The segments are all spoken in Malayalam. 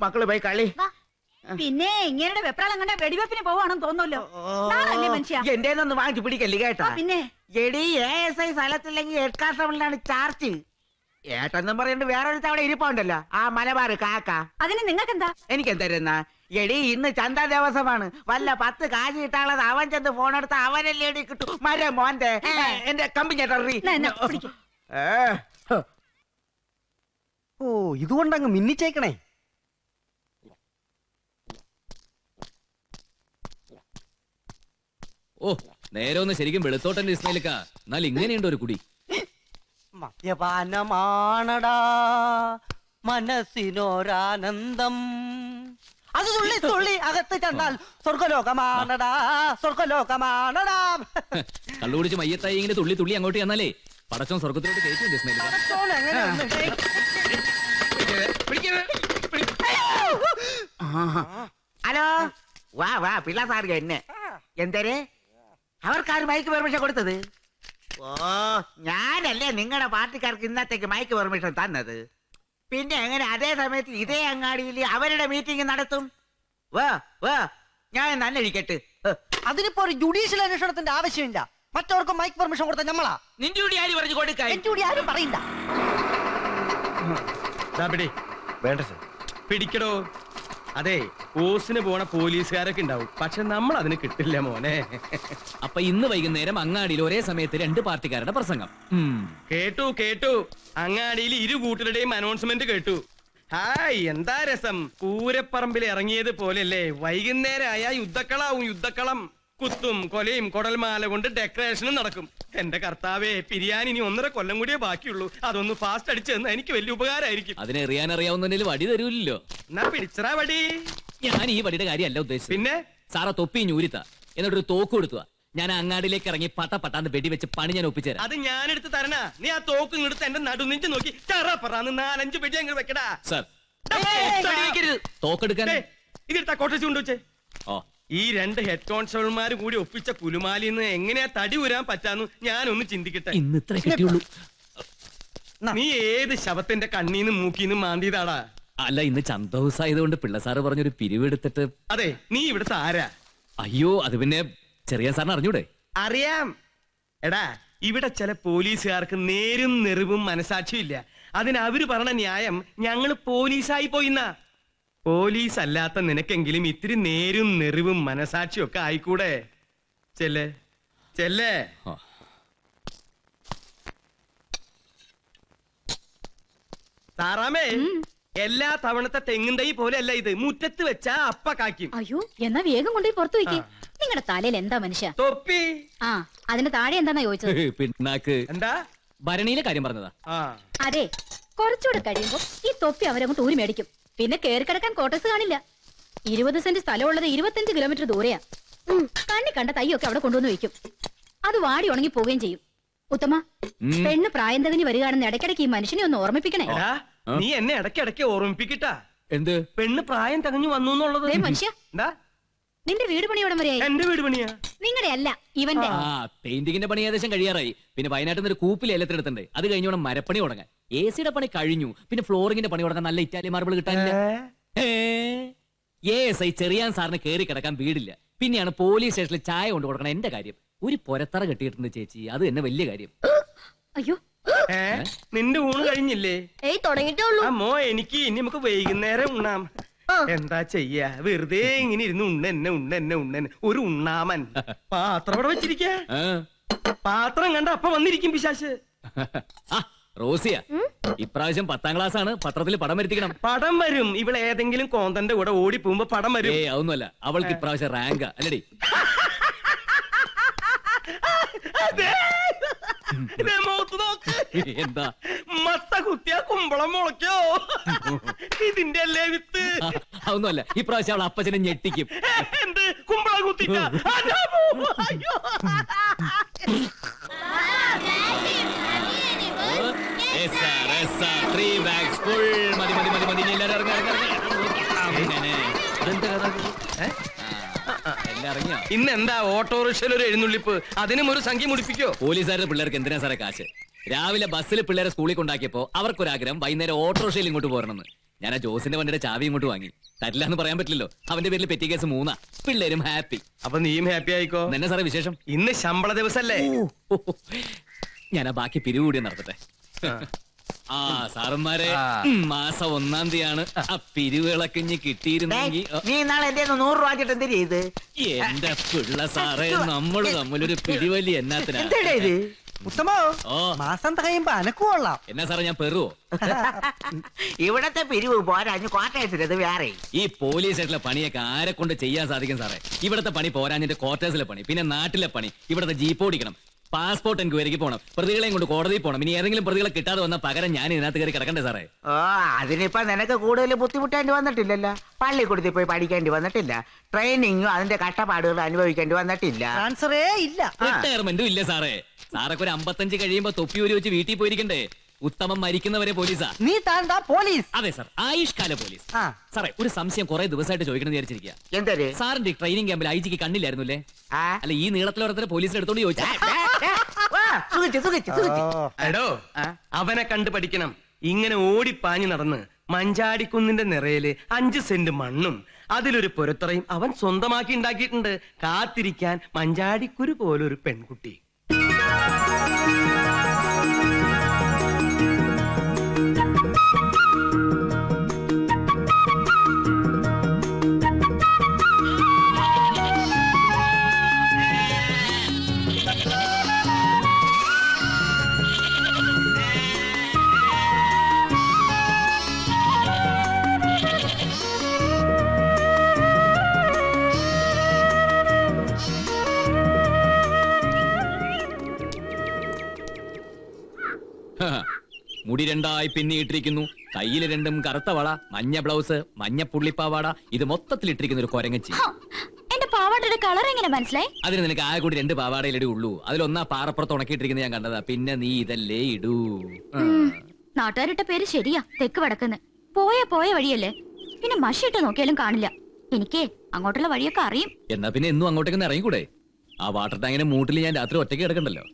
മക്കള് പോയി കളി. പിന്നെ ഇങ്ങനെ വെപ്രാളം കണ്ട വെടിവെപ്പിന് പോവാണെന്ന് തോന്നുമല്ലോ. മനുഷ്യ എന്റേന്നൊന്ന് വാങ്ങിച്ചു പിടിക്കല്ലേ കേട്ടോ. പിന്നെ എടി ASI സ്ഥലത്തില്ലെങ്കിൽ ഹെഡ് കോൺസ്റ്റബിളിനാണ് ചാർജ്. ഏട്ടെന്നും പറയണ്ട് വേറൊരു തവണ ഇരിപ്പുണ്ടല്ലോ ആ മലബാർ കാക്ക. അതിന് നിങ്ങൾക്ക് എന്താ? എനിക്ക് എന്തായിരുന്ന എടി ഇന്ന് ചന്ത ദിവസമാണ്. വല്ല 10 കാശ് കിട്ടാനുള്ളത് അവൻ ചെന്ന് ഫോൺ എടുത്ത് അവനല്ലേ എടി കിട്ടു. മര മോന്റെ എന്റെ കമ്പി ചേട്ടറി. ഓ ഇതുകൊണ്ടങ്ങ് മിന്നിച്ചേക്കണേ. ഓ നേരെ ഒന്ന് ശരിക്കും വെളുത്തോട്ടന്റെ ഇസ്മയിലേക്ക. എന്നാൽ ഇങ്ങനെയുണ്ട് ഒരു കുടി. മദ്യപാനമാണടാ മനസ്സിനൊരാനന്ദം. അത് തുള്ളി തുള്ളി അകത്ത് ചെന്നാൽ സ്വർഗലോകമാണടാ സ്വർഗലോകമാണടാ. കള്ളുകുടിച്ച് മയ്യത്തായി ഇങ്ങനെ തുള്ളി തുള്ളി അങ്ങോട്ട് ചെന്നാലേ പടച്ചോൻ സ്വർഗത്തിലോട്ട് കയറ്റുണ്ട് ഇസ്മയിലേക്ക. ഹലോ വാ വാ പിള്ള സാർ എന്നെ എന്തേ അവർക്കാര് മൈക്ക് പെർമിഷൻ കൊടുത്തത്? ഓ ഞാനല്ലേ നിങ്ങളുടെ പാർട്ടിക്കാർക്ക് ഇന്നത്തേക്ക് മൈക്ക് പെർമിഷൻ തന്നത്. പിന്നെ എങ്ങനെ അതേ സമയത്ത് ഇതേ അങ്ങാടിയിൽ അവരുടെ മീറ്റിംഗ് നടത്തും? വാ വാ ഞാൻ നല്ല ഇരിക്കട്ടെ. അതിനിപ്പോ ഒരു ജുഡീഷ്യൽ അന്വേഷണത്തിന്റെ ആവശ്യമില്ല. മറ്റവർക്ക് മൈക്ക് പെർമിഷൻ കൊടുത്ത നമ്മളാ. നിന്റെ കൂടി ആര് പറഞ്ഞു കൊടുക്കാൻ? എന്റെ കൂടി ആരും പറയില്ല. വേണ്ട സർ പിടിക്കടോ. അതെ ഓസിന് പോണ പോലീസുകാരൊക്കെ ഉണ്ടാവും, പക്ഷെ നമ്മൾ അതിന് കിട്ടില്ല മോനെ. അപ്പൊ ഇന്ന് വൈകുന്നേരം അങ്ങാടിയിൽ ഒരേ സമയത്ത് 2 പാർട്ടിക്കാരുടെ പ്രസംഗം കേട്ടു കേട്ടു. അങ്ങാടിയിൽ 2 കൂട്ടരുടെയും അനൗൺസ്മെന്റ് കേട്ടു. ഹായ് എന്താ രസം. പൂരപ്പറമ്പിൽ ഇറങ്ങിയത് പോലെയല്ലേ. വൈകുന്നേരം ആയ യുദ്ധക്കളാവും യുദ്ധക്കളം. കുത്തും കൊലയും കൊടൽമാല കൊണ്ട് ഡെക്കറേഷനും നടക്കും. എന്റെ കർത്താവേ പിരിയാൻ ഇനി 1.5 കൊല്ലം കൂടിയേ ബാക്കിയുള്ളൂ. അതൊന്ന് ഫാസ്റ്റ് അടിച്ചു തന്നാ എനിക്ക് വലിയ ഉപകാരമായിരിക്കും. അതിനെ എറിയാനറിയാവുന്നതിൽ വടി തരൂല്ലോ. എന്നാ പിടിച്ചറാ വടി. ഞാൻ ഈ വടിയുടെ കാര്യമല്ല ഉദ്ദേശിച്ചത്. പിന്നെ സാറാ തൊപ്പി ഞൂരിത്ത എന്നിട്ടൊരു തോക്ക് കൊടുത്തുക. ഞാൻ അങ്ങാടിയിലേക്ക് ഇറങ്ങി പട്ടാന്ന് വെടിവെച്ച് പണി ഞാൻ ഒപ്പിച്ചുതരാം. അത് ഞാനെടുത്ത് തരണ. നീ ആ തോക്ക് ഇങ്ങടുത്ത് എന്റെ നടുനിഞ്ച് നോക്കി ചറപ്പറാന്ന് 4-5 വെടി അങ്ങ് വെക്കടാ. Sir തോക്കെടുക്കാൻ ഇതെടുത്താ cottage കൊണ്ടുവച്ചേ. ഓ ഈ 2 ഹെഡ് കോൺസ്റ്റബിൾമാര് കൂടി ഒപ്പിച്ച കുലുമാലിന്ന് എങ്ങനെയാ തടി ഉരാൻ പറ്റാന്ന് ഞാനൊന്ന് ചിന്തിക്കട്ടെ. ഇന്ന് ഇത്ര കിട്ടിയുള്ളൂ. നീ ഏത് ശവത്തിന്റെ കണ്ണീന്നും മൂക്കീന്നും മാന്തിയതാടാ? അല്ല ഇന്ന് ചന്ത ഹൗസ് ആയതുകൊണ്ട് പിള്ള സാറ് പറഞ്ഞൊരു പിരിവെടുത്തിട്ട്. അതെ നീ ഇവിടുത്തെ ആരാ? അയ്യോ അത് പിന്നെ ചെറിയ സാറിന് അറിഞ്ഞൂടെ? അറിയാം. എടാ ഇവിടെ ചില പോലീസുകാർക്ക് നേരും നെറിവും മനസാക്ഷിയും ഇല്ല. അതിന് അവര് പറഞ്ഞ ന്യായം ഞങ്ങള് പോലീസായി പോയിന്നാ. പോലീസ് അല്ലാത്ത നിനക്കെങ്കിലും ഇത്തിരി നേരും നെറിവും മനസാക്ഷിയും ഒക്കെ ആയിക്കൂടെ? ചെല്ലേ ചെല്ലേ. താറാമേ എല്ലാ തവണത്തെ തെങ്ങും തൈ പോലെ അല്ല ഇത്. മുറ്റത്ത് വെച്ചാ അപ്പ കാക്കും. അയ്യോ എന്നാ വേഗം കൊണ്ടുപോയി പുറത്തു വയ്ക്കേ. നിങ്ങളുടെ തലയിൽ എന്താ മനുഷ്യ? തൊപ്പി. ആ അതിന്റെ താഴെ എന്താന്നാ ചോദിച്ചത്? പിണ്ണാക്ക്. എന്താ? ഭരണിയിലെ കാര്യം പറഞ്ഞതാ. അതെ കുറച്ചുകൂടെ കഴിയുമ്പോ ഈ തൊപ്പി അവരങ്ങോട്ട് ഊരി മേടിക്കും. പിന്നെ കേറി കിടക്കാൻ കോട്ടേഴ്സ് കാണില്ല. 20 സെന്റ് സ്ഥലമുള്ളത് 25 കിലോമീറ്റർ ദൂരെയാ. കണ്ണി കണ്ട തൈയൊക്കെ അവിടെ കൊണ്ടുവന്ന് വെക്കും. അത് വാടി ഉണങ്ങി പോവുകയും ചെയ്യും. ഉത്തമ പെണ്ണ് പ്രായം തികഞ്ഞ് വരികയാണെന്ന് ഇടയ്ക്കിടയ്ക്ക് ഈ മനുഷ്യനെ ഒന്ന് ഓർമ്മിപ്പിക്കണേ. നീ എന്നെ ഇടയ്ക്കിടയ്ക്ക് ഓർമ്മിപ്പിക്കട്ടാ. എന്ത്? പെണ്ണ് പ്രായം തികഞ്ഞു വന്നു എന്നുള്ളത്. മനുഷ്യ നിന്റെ വീട് പണി എവിടെ വരെയായി? എന്റെ വീട് പണിയാ. നിങ്ങളുടെ അല്ല ഇവന്റെ. പെയിന്റിങ്ങിന്റെ പണി ഏകദേശം കഴിയാറായി. പിന്നെ വയനാട്ടിൽ നിന്ന് ഒരു കൂപ്പിൽ ഏലത്തിനെടുത്തുണ്ട്. അത് കഴിഞ്ഞോണം മരപ്പണി തുടങ്ങാൻ. AC യുടെ പണി കഴിഞ്ഞു. പിന്നെ ഫ്ലോറിങ്ങിന്റെ പണി തുടങ്ങാൻ നല്ല ഇറ്റാലിയൻ മാർബിൾ കിട്ടാനില്ല. ASI ചെറിയാൻ സാറിന് കേറി കിടക്കാൻ വീടില്ല. പിന്നെയാണ് പോലീസ് സ്റ്റേഷനിൽ ചായ കൊണ്ട് കൊടുക്കണം. എന്റെ കാര്യം ഒരു പൊരത്തറ കെട്ടിയിട്ടുണ്ട് ചേച്ചി. അത് തന്നെ വലിയ കാര്യം. അയ്യോ നിന്റെ ഊണ് കഴിഞ്ഞില്ലേ? തുടങ്ങിയിട്ടുള്ളൂ. അമ്മോ എനിക്ക് ഇനി നമുക്ക് വൈകുന്നേരം ഉണ്ണാം. എന്താ ചെയ്യാ വെറുതെ ഇങ്ങനെ ഇരുന്ന് ഉണ്ണന്നെ ഒരു ഉണ്ണാമൻ. പാത്രം ഇവിടെ വെച്ചിരിക്ക. പാത്രം കണ്ട അപ്പ വന്നിരിക്കും പിശാശ്. റോസിയ ഇപ്രാവശ്യം 10ാം ക്ലാസ് ആണ്. പത്രത്തിൽ പടം വരുത്തിക്കണം. പടം വരും. ഇവിടെ ഏതെങ്കിലും കോന്തന്റെ കൂടെ ഓടി പോകുമ്പോ പടം വരും. അതൊന്നുമല്ല, അവൾക്ക് ഇപ്രാവശ്യം റാങ്ക അല്ലടി. എന്താ മത്ത കുത്തിയാ കുമ്പളം മുളയ്ക്കോ? ഇതിന്റെ അല്ലേ വിത്ത്? അതൊന്നുമല്ല, ഇപ്രാവശ്യം അവൾ അപ്പച്ചനെ ഞെട്ടിക്കും. എന്ത് കുമ്പളം കുത്തിട്ട? ഇറങ്ങിയോ? ഇന്ന് എന്താ ഓട്ടോറിക്ഷയിൽ ഒരു എഴുന്നള്ളിപ്പ്? അതിനും ഒരു സംഖ്യ മുടിപ്പിക്കോ? പോലീസുകാരുടെ പിള്ളേർക്ക് എന്തിനാ സാറേ കാശ്? രാവിലെ ബസ്സിൽ പിള്ളേരെ സ്കൂളിൽ കൊണ്ടാക്കിയപ്പോ അവർക്കൊരാഗ്രഹം വൈകുന്നേരം ഓട്ടോറിക്ഷയിൽ ഇങ്ങോട്ട് പോരണമെന്ന്. ഞാൻ ആ ജോസിന്റെ വണ്ടിയുടെ ചാവി ഇങ്ങോട്ട് വാങ്ങി. തരില്ല എന്ന് പറയാൻ പറ്റില്ലല്ലോ. അവന്റെ പേരിൽ പെറ്റി കേസ് 3. പിള്ളേരും ഹാപ്പി. അപ്പൊ നീയും ഹാപ്പി ആയിക്കോ. എന്നെ സാറേ വിശേഷം? ഇന്ന് ശമ്പള ദിവസല്ലേ? ഞാൻ ആ ബാക്കി പിരിവ് കൂടി നടത്തട്ടെ. ആ സാറന്മാരെ, മാസം 1-ാം തീയതിയാണ് ആ പിരിവുകളൊക്കെ ഇഞ്ഞ് കിട്ടിയിരുന്നെങ്കിൽ. നീ നാളെ എന്റെ 100 രൂപ വെച്ചിട്ട് എന്ത് ചെയ്ത്? എന്റെ പിള്ള സാറേ, നമ്മള് തമ്മിലൊരു പിടിവലി എന്നാത്തിനാ? എന്താ ഇത്? ഉത്തമോ, ഓ മാസം തികയുമ്പോ അനക്ക് കൊള്ളാം. എന്നാ സാറേ ഞാൻ പെറുവോ? ഇവിടത്തെ പിരിവ് പോരാഞ്ഞ് ക്വാർട്ടേഴ്സിലത് വേറെ. ഈ പോലീസ് സ്റ്റേഷനിലെ പണിയൊക്കെ ആരെ കൊണ്ട് ചെയ്യാൻ സാധിക്കും സാറേ? ഇവിടത്തെ പണി പോരാഞ്ഞിട്ട് ക്വാർട്ടേഴ്സിലെ പണി, പിന്നെ നാട്ടിലെ പണി, ഇവിടത്തെ ജീപ്പ് ഓടിക്കണം, പാസ്പോർട്ട് എൻക്വയറിക്ക് പോകണം, പ്രതികളെയും കൊണ്ട് കോടതിയിൽ പോകണം. ഇനി ഏതെങ്കിലും പ്രതികളെ കിട്ടാതെ വന്ന പകരം ഞാൻ ഇതിനകത്ത് കയറി കിടക്കണ്ടേ സാറേ? ഓ, അതിനിപ്പോ നിനക്ക് കൂടുതൽ ബുദ്ധിമുട്ടേണ്ടി വന്നിട്ടില്ലല്ലോ. പള്ളിക്കൂടത്തിൽ പോയി പഠിക്കേണ്ടി വന്നിട്ടില്ല. ട്രെയിനിങ്ങും അതിന്റെ കഷ്ടപ്പാടുകൾ അനുഭവിക്കേണ്ടി വന്നിട്ടില്ല. ട്രാൻസ്ഫറേ ഇല്ല. റിട്ടയർമെന്റും ഇല്ല സാറേ. സാറൊക്കെ ഒരു 55 കഴിയുമ്പോ തൊപ്പി ഊരി വെച്ച് വീട്ടിൽ പോയിരിക്കണ്ടേ? ഉത്തമം മരിക്കുന്നവരെ പോലീസാ. നീ താണ്ടാ പോലീസ്. അതെ സാർ, ആയുഷ്കാല പോലീസ്. ആ. സാറേ, ഒരു സംശയം കുറെ ദിവസമായിട്ട് ചോദിക്കണം വിചാരിച്ചിരിക്കുക. എന്തൊരു? സാറിന്റെ ട്രെയിനിങ് ക്യാമ്പിൽ ഐജിക്ക് കണ്ണില്ലായിരുന്നുല്ലേ? ആ? അല്ല, ഈ നീളത്തിലോരത്തിന് പോലീസിനെ എടുത്തോണ്ട് ചോദിച്ചാ. എടോ, അവനെ കണ്ടു പഠിക്കണം. ഇങ്ങനെ ഓടിപ്പാഞ്ഞു നടന്ന് മഞ്ചാടിക്കുന്നിന്റെ നിറയില് 5 സെന്റ് മണ്ണും അതിലൊരു പുരത്തറയും അവൻ സ്വന്തമാക്കി ഉണ്ടാക്കിയിട്ടുണ്ട്. കാത്തിരിക്കാൻ മഞ്ചാടിക്കുരു പോലൊരു പെൺകുട്ടി. മുടി 2ആയി പിന്നിയിട്ടിരിക്കുന്നു, കയ്യിൽ 2 കറുത്ത വള, മഞ്ഞ ബ്ലൗസ്, മഞ്ഞ പുള്ളിപ്പാവാട. ഇത് മൊത്തത്തിൽ ഇട്ടിരിക്കുന്ന ഒരു കൊരങ്ങച്ചി. എന്റെ പാവാടയുടെ കളർ എങ്ങനെ മനസ്സിലായി? അതിന് നിനക്ക് ആകെ കൂടി 2 പാവാടയിലേ ഉള്ളൂ. അതിലൊന്നാ പാറപ്പുറത്ത് ഉണക്കിയിട്ടിരിക്കുന്നത് ഞാൻ കണ്ടതാ. പിന്നെ നീ ഇതല്ലേ ഇടൂ. നാട്ടുകാരിട്ട പേര് ശരിയാ, തെക്ക് വടക്കുന്ന്. പോയ വഴിയല്ലേ, പിന്നെ മഷിയിട്ട് നോക്കിയാലും കാണില്ല. എനിക്കേ അങ്ങോട്ടുള്ള വഴിയൊക്കെ അറിയും. എന്നാ പിന്നെ എന്നും അങ്ങോട്ടേക്ക് ഇറങ്ങിക്കൂടെ? ആ വാട്ടർ ടാങ്കിന്റെ മൂട്ടിൽ ഞാൻ രാത്രി ഒറ്റയ്ക്ക് കിടക്കണ്ടല്ലോ.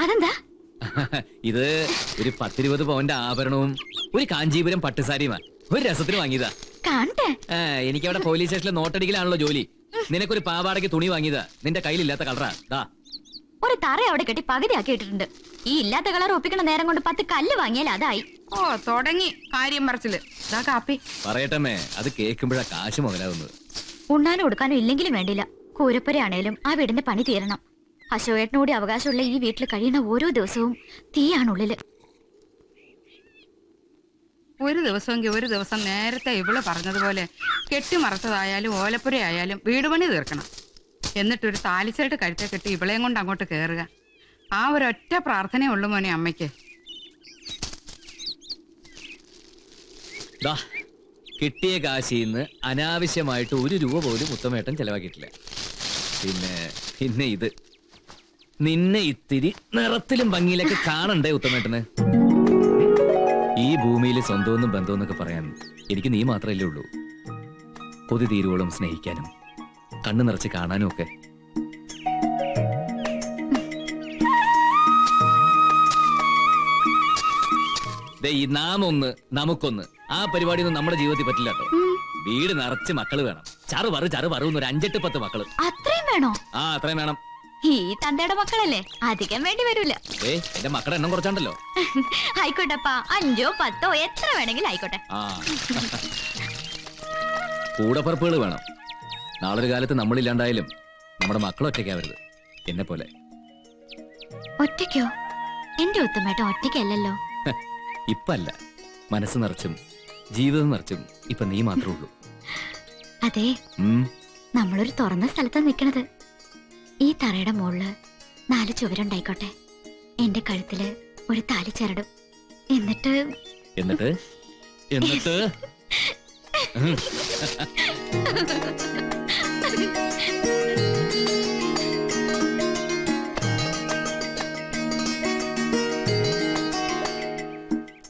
അതെന്താ? ഇത് ഒരു 10-20 പവന്റെ ആഭരണവും ഒരു കാഞ്ചീപുരം പട്ടുസാരിയുമാ. ഒരു രസത്തിന് വാങ്ങിയതാ. കാണട്ടെ. എനിക്ക് അവിടെ പോലീസ് സ്റ്റേഷനിൽ നോട്ടടിക്കലാണല്ലോ ജോലി. നിനക്കൊരു പാവാടയ്ക്ക് തുണി വാങ്ങിയതാ. നിന്റെ കയ്യിലില്ലാത്ത കളറാ. ദാ ഒരു തറ അവിടെ കെട്ടി പകുതിയാക്കി ഇട്ടിട്ടുണ്ട്. ഈ ഇല്ലാത്ത കളർ ഒപ്പിക്കണ നേരം കൊണ്ട് 10 കല്ല് വാങ്ങിയാൽ അതായി. ഓ, തുടങ്ങി കാര്യം പറച്ചില്. ദാ കാപ്പി. പറയട്ടമ്മേ, അത് കേൾക്കുമ്പോഴാ കാശ് മുതലാവുന്നത്. ഉണ്ണാനും കൊടുക്കാനും ഇല്ലെങ്കിലും വേണ്ടില്ല, കൂരപ്പുരയാണേലും ആ വീടിന്റെ പണി തീരണം. അശോകേട്ടനോടി അവകാശമുള്ള ഈ വീട്ടിൽ കഴിയുന്ന ഓരോ ദിവസവും തീയാണുള്ളില്. ഒരു ദിവസമെങ്കിൽ ഒരു ദിവസം നേരത്തെ ഇവള് പറഞ്ഞതുപോലെ കെട്ടിമറച്ചതായാലും ഓലപ്പുരയായാലും വീടുപണി തീർക്കണം. എന്നിട്ടൊരു താലിച്ചരട്ട് കഴുത്തെ കെട്ടി ഇവളെയും കൊണ്ട് അങ്ങോട്ട് കയറുക. ആ ഒരൊറ്റ പ്രാർത്ഥനയേ ഉള്ളൂ മോനെ അമ്മയ്ക്ക്. കിട്ടിയ കാശിന്ന് അനാവശ്യമായിട്ട് 1 രൂപ പോലും ഉത്തമേട്ടൻ ചെലവാക്കിയിട്ടില്ല. പിന്നെ ഇത് നിന്നെ ഇത്തിരി നിറത്തിലും ഭംഗിയിലൊക്കെ കാണണ്ടേ ഉത്തമേട്ടന്? ഈ ഭൂമിയിൽ സ്വന്തമെന്നും ബന്ധമെന്നൊക്കെ പറയാൻ എനിക്ക് നീ മാത്രമല്ലേ ഉള്ളൂ. കൊതി തീരുവോളം സ്നേഹിക്കാനും കണ്ണു നിറച്ച് കാണാനും ഒക്കെ. ഈ നാം ഒന്ന് നമുക്കൊന്ന് ആ പരിപാടി ഒന്നും നമ്മുടെ ജീവിതത്തിൽ പറ്റില്ല കേട്ടോ. വീട് നിറച്ച് മക്കള് വേണം. ചറു പറു ഒരു 5-8-10 മക്കള്. അത്രയും വേണോ? ആ, അത്രയും വേണം. ഈ തന്തയുടെ മക്കളല്ലേ, അധികം വേണ്ടി വരൂല. എന്റെ മക്കളുടെ എണ്ണം കുറച്ചാണ്ടല്ലോ. ആയിക്കോട്ടെപ്പാ, 5-10 എത്ര വേണമെങ്കിലും ആയിക്കോട്ടെ. ആ, കൂടപ്പറപ്പുകൾ വേണം. നാളൊരു കാലത്ത് നമ്മളില്ലാണ്ടായാലും നമ്മുടെ മക്കൾ ഒറ്റയ്ക്കാവരുത്, എന്നെ പോലെ. ഒറ്റയ്ക്കോ? എന്റെ ഉത്തമേട്ട ഒറ്റയ്ക്കല്ലല്ലോ. ഇപ്പല്ല, മനസ്സ് നിറച്ചും ജീവിതം നിറച്ചും ഇപ്പൊ നീ മാത്രമേ ഉള്ളൂ. അതെ, നമ്മളൊരു തുറന്ന സ്ഥലത്താ നിക്കണത്. ഈ തറയുടെ മുകളില് 4 ചുവരുണ്ടായിക്കോട്ടെ. എന്റെ കഴുത്തില് ഒരു താലി ചരടും. എന്നിട്ട് എന്നിട്ട്